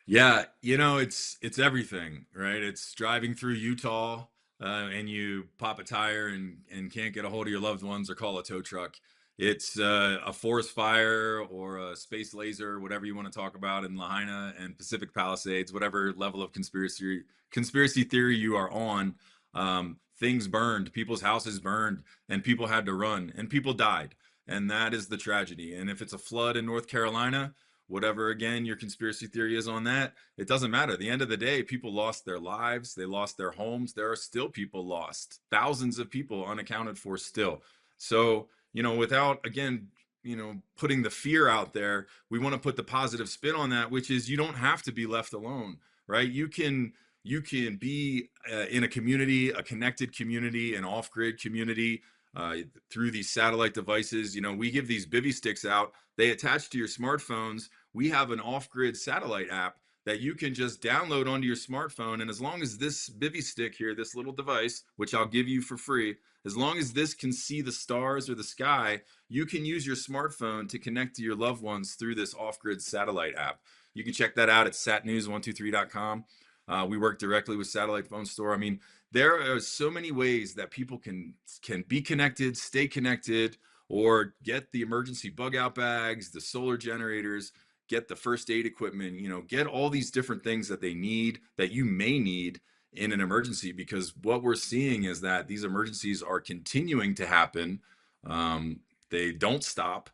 Yeah, it's everything, right? It's driving through Utah, and you pop a tire and can't get a hold of your loved ones or call a tow truck. It's a forest fire or a space laser, whatever you want to talk about in Lahaina and Pacific Palisades, whatever level of conspiracy theory you are on. Things burned, people's houses burned, and people had to run, and people died, and that is the tragedy. And if it's a flood in North Carolina, whatever again your conspiracy theory is on that, it doesn't matter. At the end of the day, people lost their lives, they lost their homes. There are still people lost, thousands of people unaccounted for still. So without again putting the fear out there, we want to put the positive spin on that, which is you don't have to be left alone, right? You can be in a community, a connected community, an off-grid community, through these satellite devices. We give these bivy sticks out, they attach to your smartphones. We have an off-grid satellite app that you can just download onto your smartphone, and as long as this bivy stick here, this little device, which I'll give you for free, as long as this can see the stars or the sky, you can use your smartphone to connect to your loved ones through this off-grid satellite app. You can check that out at satnews123.com. We work directly with Satellite Phone Store. I mean, there are so many ways that people can be connected, stay connected, or get the emergency bug out bags, the solar generators, get the first aid equipment, get all these different things that they need, that you may need in an emergency, because what we're seeing is that these emergencies are continuing to happen. They don't stop,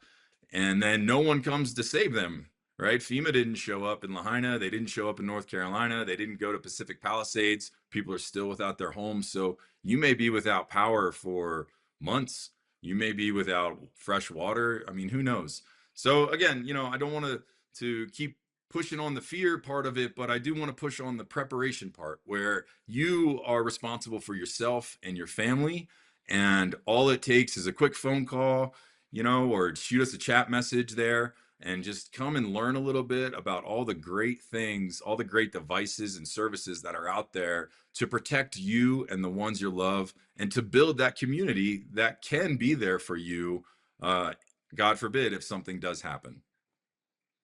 and then no one comes to save them, right? FEMA didn't show up in Lahaina. They didn't show up in North Carolina. They didn't go to Pacific Palisades. People are still without their homes. So you may be without power for months. You may be without fresh water. I mean, who knows? So again, I don't want to keep pushing on the fear part of it, but I do want to push on the preparation part, where you are responsible for yourself and your family. And all it takes is a quick phone call, or shoot us a chat message there, and just come and learn a little bit about all the great things, all the great devices and services that are out there to protect you and the ones you love, and to build that community that can be there for you, God forbid, if something does happen.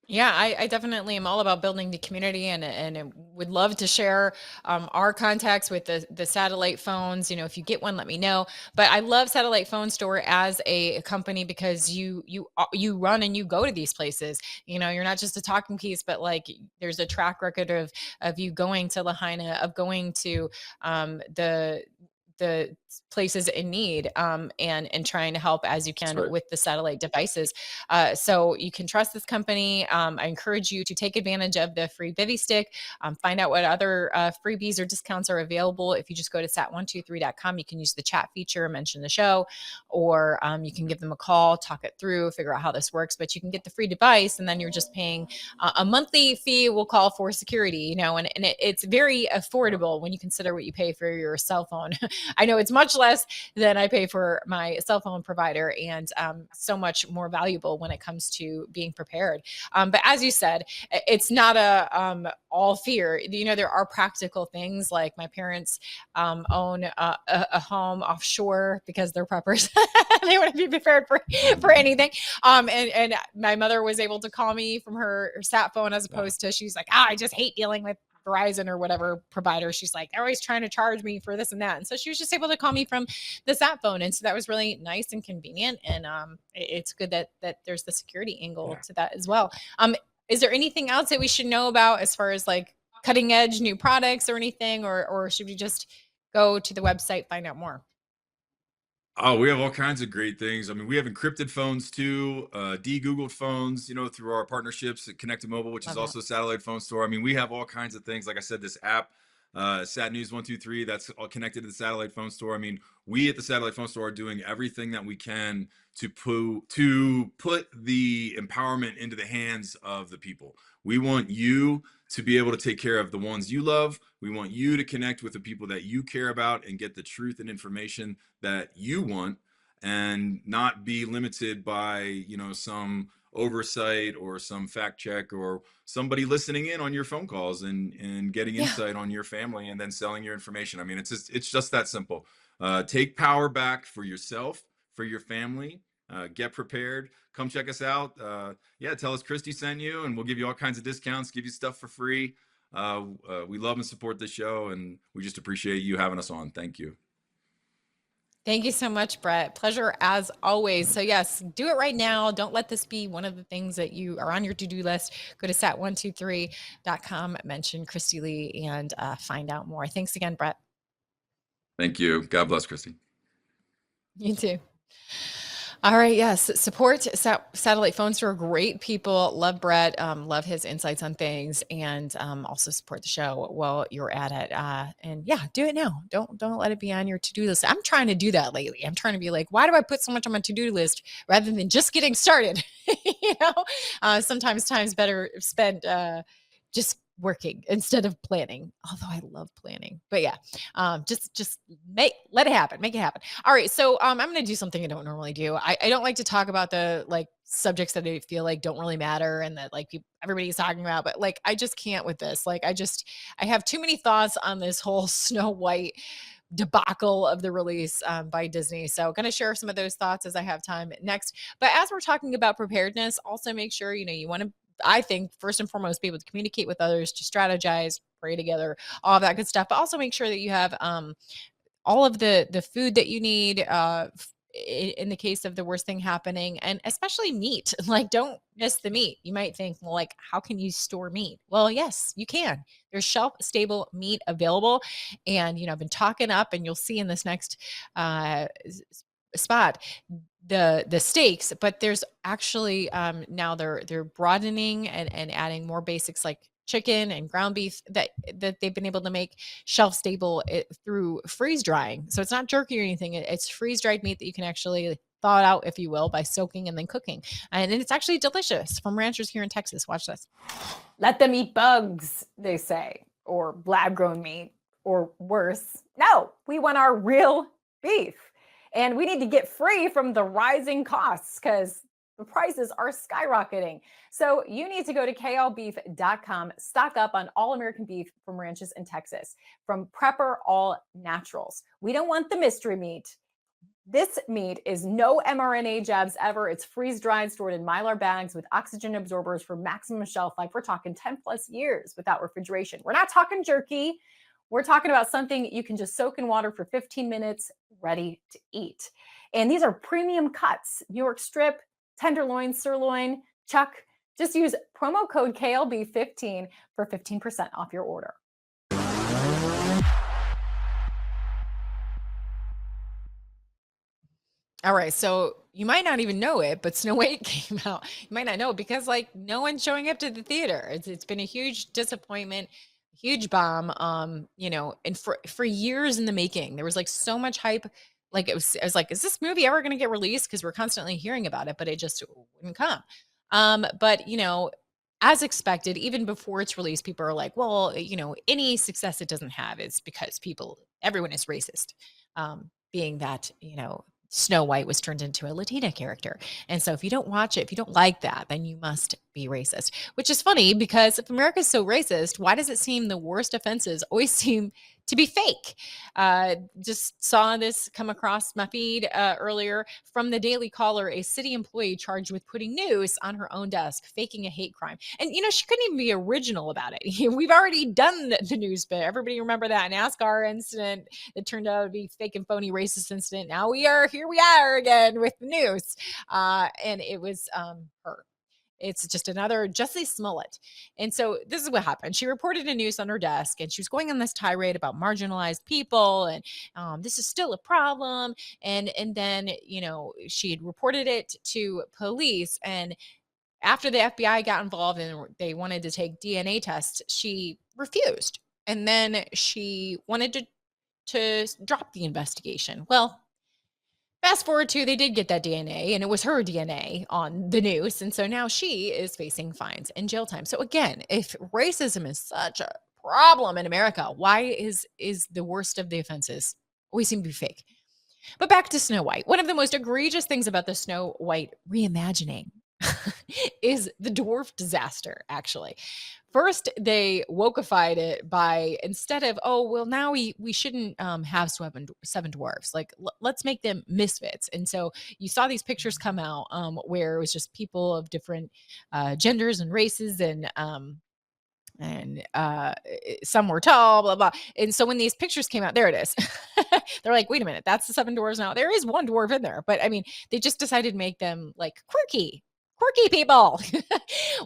Yeah, I definitely am all about building the community, and would love to share our contacts with the satellite phones. If you get one, let me know. But I love Satellite Phone Store as a company, because you run and you go to these places. You're not just a talking piece, but like there's a track record of you going to Lahaina, of going to the places in need, and trying to help as you That's can right. with the satellite devices. So you can trust this company. I encourage you to take advantage of the free Bivy stick. Find out what other freebies or discounts are available. If you just go to sat123.com, you can use the chat feature, mention the show, or you can give them a call, talk it through, figure out how this works. But you can get the free device, and then you're just paying a monthly fee, we'll call, for security, and it's very affordable when you consider what you pay for your cell phone I know it's much less than I pay for my cell phone provider, and so much more valuable when it comes to being prepared. But as you said, it's not a all fear. You know, there are practical things like my parents own a home offshore because they're preppers. They want to be prepared for anything. And my mother was able to call me from her sat phone as opposed to she's like, I just hate dealing with Verizon or whatever provider. She's like, they're always trying to charge me for this and that. And so she was just able to call me from the sat phone. And so that was really nice and convenient. And it's good that there's the security angle to that as well. Is there anything else that we should know about as far as like cutting edge new products or anything, or should we just go to the website, find out more? Oh, we have all kinds of great things. I mean, we have encrypted phones too, de-Googled phones, through our partnerships at Connected Mobile, which is Love that. also a satellite phone store. I mean, we have all kinds of things. Like I said, this app, Sat News 123, that's all connected to the satellite phone store. I mean, we at the satellite phone store are doing everything that we can to put the empowerment into the hands of the people. We want you to be able to take care of the ones you love. We want you to connect with the people that you care about and get the truth and information that you want, and not be limited by, some oversight or some fact check or somebody listening in on your phone calls and getting Yeah. insight on your family and then selling your information. I mean, it's just that simple. Take power back for yourself, for your family. Get prepared. Come check us out. Tell us Christy sent you, and we'll give you all kinds of discounts, give you stuff for free. We love and support this show, and we just appreciate you having us on. Thank you. Thank you so much, Brett. Pleasure as always. So yes, do it right now. Don't let this be one of the things that you are on your to-do list. Go to sat123.com, mention Christy Lee, and find out more. Thanks again, Brett. Thank you. God bless, Christy. You too. All right. Yes. Support Satellite Phone Store. Great people. Love Brett. Love his insights on things, and also support the show while you're at it. And yeah, do it now. Don't let it be on your to-do list. I'm trying to do that lately. I'm trying to be like, why do I put so much on my to-do list rather than just getting started? Sometimes time's better spent just working instead of planning. Although I love planning, but yeah, just let it happen, make it happen. All right, so I'm going to do something I don't normally do. I don't like to talk about the like subjects that I feel like don't really matter and that like everybody's talking about, but like I just can't with this. Like I have too many thoughts on this whole Snow White debacle of the release by Disney. So going to share some of those thoughts as I have time next. But as we're talking about preparedness, also make sure, you want to, I think first and foremost, be able to communicate with others, to strategize, pray together, all of that good stuff. But also make sure that you have all of the food that you need in the case of the worst thing happening, and especially meat. Like, don't miss the meat. You might think, well, like, how can you store meat? Well, yes, you can. There's shelf stable meat available, and I've been talking up, and you'll see in this next spot the steaks, but there's actually now they're broadening and adding more basics like chicken and ground beef that they've been able to make shelf stable through freeze drying. So it's not jerky or anything. It's freeze dried meat that you can actually thaw it out, if you will, by soaking and then cooking. And it's actually delicious from ranchers here in Texas. Watch this. Let them eat bugs, they say, or lab grown meat, or worse. No, we want our real beef. And we need to get free from the rising costs because the prices are skyrocketing. So you need to go to klbeef.com, stock up on all American beef from ranches in Texas, from Prepper All Naturals. We don't want the mystery meat. This meat is no mRNA jabs ever. It's freeze-dried, stored in Mylar bags with oxygen absorbers for maximum shelf life. We're talking 10 plus years without refrigeration. We're not talking jerky. We're talking about something you can just soak in water for 15 minutes, ready to eat. And these are premium cuts: New York strip, tenderloin, sirloin, chuck. Just use promo code KLB15 for 15% off your order. All right, so you might not even know it, but Snow White came out. You might not know it because like no one's showing up to the theater. It's been a huge disappointment, huge bomb. And for years in the making, there was like so much hype. Like I was like, is this movie ever going to get released? Because we're constantly hearing about it, but it just wouldn't come. But as expected, even before it's released, people are like, well, any success it doesn't have is because everyone is racist. being that, Snow White was turned into a Latina character. And so if you don't watch it, if you don't like that, then you must be racist, which is funny because if America's so racist, why does it seem the worst offenses always seem to be fake? Just saw this come across my feed earlier from the Daily Caller, a city employee charged with putting news on her own desk, faking a hate crime. And, she couldn't even be original about it. We've already done the news bit. Everybody remember that NASCAR incident that turned out to be fake and phony racist incident. Now here we are again with the news. And it was her. It's just another Jussie Smollett. And so this is what happened. She reported a news on her desk and she was going on this tirade about marginalized people and this is still a problem. And then, she had reported it to police. And after the FBI got involved and they wanted to take DNA tests, she refused. And then she wanted to drop the investigation. Well, fast forward to they did get that DNA and it was her DNA on the news. And so now she is facing fines and jail time. So again, if racism is such a problem in America, why is the worst of the offenses always seem to be fake? But back to Snow White. One of the most egregious things about the Snow White reimagining is the dwarf disaster, actually. First, they wokeified it by instead of, now we shouldn't have seven dwarfs. Like, let's make them misfits. And so you saw these pictures come out where it was just people of different genders and races and some were tall, blah, blah. And so when these pictures came out, there it is. They're like, wait a minute, that's the seven dwarves now. There is one dwarf in there. But I mean, they just decided to make them like quirky people.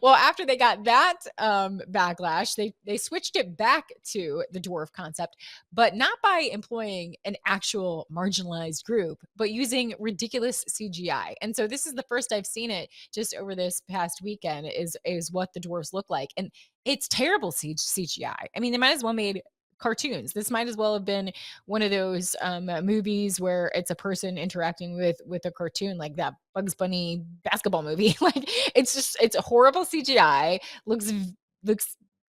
Well, after they got that backlash, they switched it back to the dwarf concept, but not by employing an actual marginalized group, but using ridiculous CGI. And so this is the first I've seen it just over this past weekend is what the dwarves look like. And it's terrible CGI. I mean, they might as well made cartoons. This might as well have been one of those movies where it's a person interacting with a cartoon, like that Bugs Bunny basketball movie. Like it's a horrible CGI, looks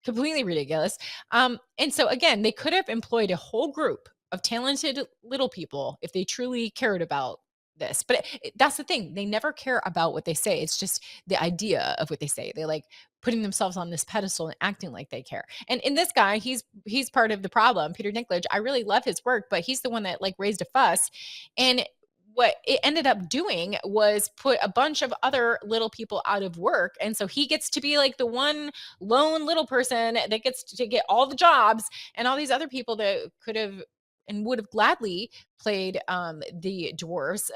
completely ridiculous. And so again, they could have employed a whole group of talented little people if they truly cared about this. But that's the thing. They never care about what they say. It's just the idea of what they say. They like putting themselves on this pedestal and acting like they care. And in this guy, he's part of the problem. Peter Dinklage, I really love his work, but he's the one that like raised a fuss. And what it ended up doing was put a bunch of other little people out of work. And so he gets to be like the one lone little person that gets to get all the jobs, and all these other people that could have and would have gladly played the dwarves,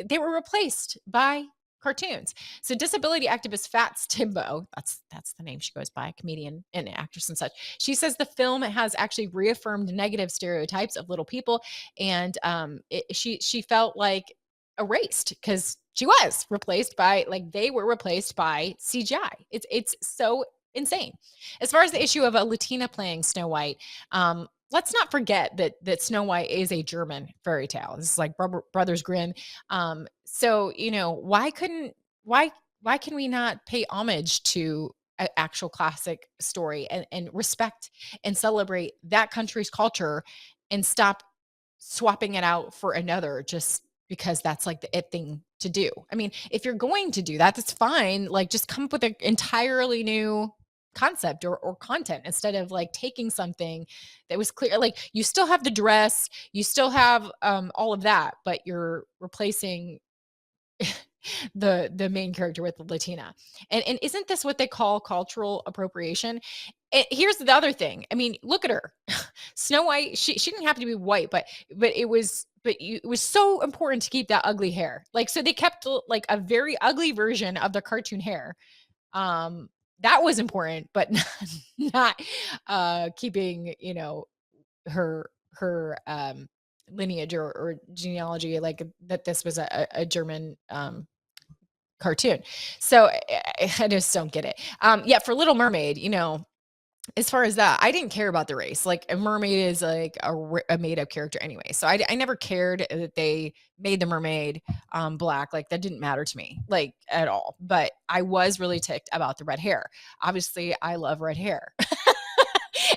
they were replaced by cartoons. So disability activist Fats Timbo, that's the name she goes by, comedian and actress and such. She says the film has actually reaffirmed negative stereotypes of little people, and she felt like erased because she was replaced by they were replaced by CGI. It's so insane. As far as the issue of a Latina playing Snow White, let's not forget that Snow White is a German fairy tale. This is like Brothers Grimm. So, why can we not pay homage to an actual classic story and respect and celebrate that country's culture and stop swapping it out for another just because that's like the it thing to do? I mean, if you're going to do that, that's fine. Like, just come up with an entirely new concept or content instead of like taking something that was clear. Like, you still have the dress, you still have all of that, but you're replacing the main character with the Latina. And isn't this what they call cultural appropriation? Here's the other thing. I mean, look at her. Snow White, she didn't have to be white, but it was so important to keep that ugly hair. Like, so they kept like a very ugly version of the cartoon hair. That was important, but not keeping, her lineage or genealogy, like that this was a German cartoon. So I just don't get it. Yeah, for Little Mermaid, as far as that, I didn't care about the race. Like, a mermaid is like a made up character anyway. So I never cared that they made the mermaid black. Like, that didn't matter to me, like, at all. But I was really ticked about the red hair. Obviously, I love red hair.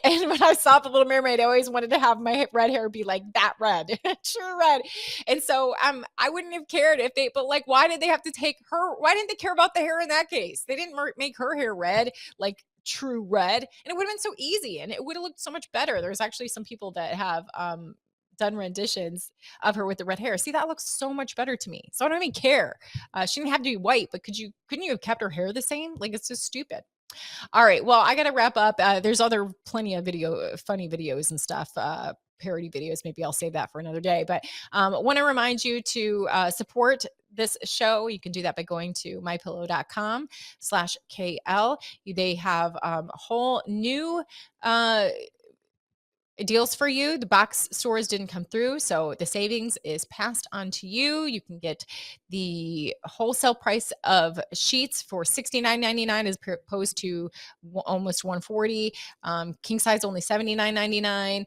And when I saw The Little Mermaid, I always wanted to have my red hair be like that red, true red. And so I wouldn't have cared if they, but like, why did they have to take her? Why didn't they care about the hair in that case? They didn't make her hair red, like true red. And it would have been so easy and it would have looked so much better. There's actually some people that have done renditions of her with the red hair. See, that looks so much better to me. So I don't even care. She didn't have to be white, but couldn't you have kept her hair the same? Like, it's just stupid. All right. Well, I got to wrap up. There's plenty of funny videos and stuff, parody videos. Maybe I'll save that for another day. But want to remind you to support this show. You can do that by going to mypillow.com/KL. They have a whole new deals for you. The box stores didn't come through, so the savings is passed on to you. You can get the wholesale price of sheets for $69.99 as opposed to almost $140. King size only $79.99.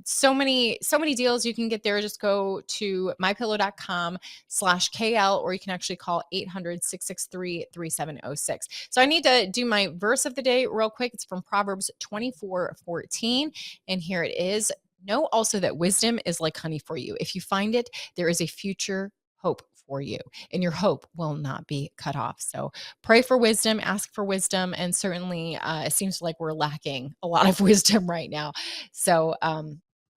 So many deals you can get there. Just go to mypillow.com/KL, or you can actually call 800-663-3706. So I need to do my verse of the day real quick. It's from Proverbs 24:14. And here it is. Know also that wisdom is like honey for you. If you find it, there is a future hope for you, and your hope will not be cut off. So pray for wisdom, ask for wisdom, and certainly it seems like we're lacking a lot of wisdom right now. So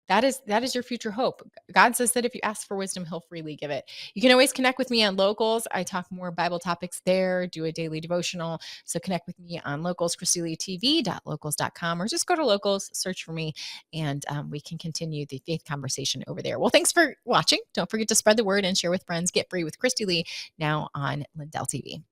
that is your future hope. God says that if you ask for wisdom, he'll freely give it. You can always connect with me on Locals. I talk more Bible topics there, do a daily devotional. So connect with me on Locals, ChristyLeeTV.locals.com, or just go to Locals, search for me, and we can continue the faith conversation over there. Well, thanks for watching. Don't forget to spread the word and share with friends. Get free with Christy Lee now on Lindell TV.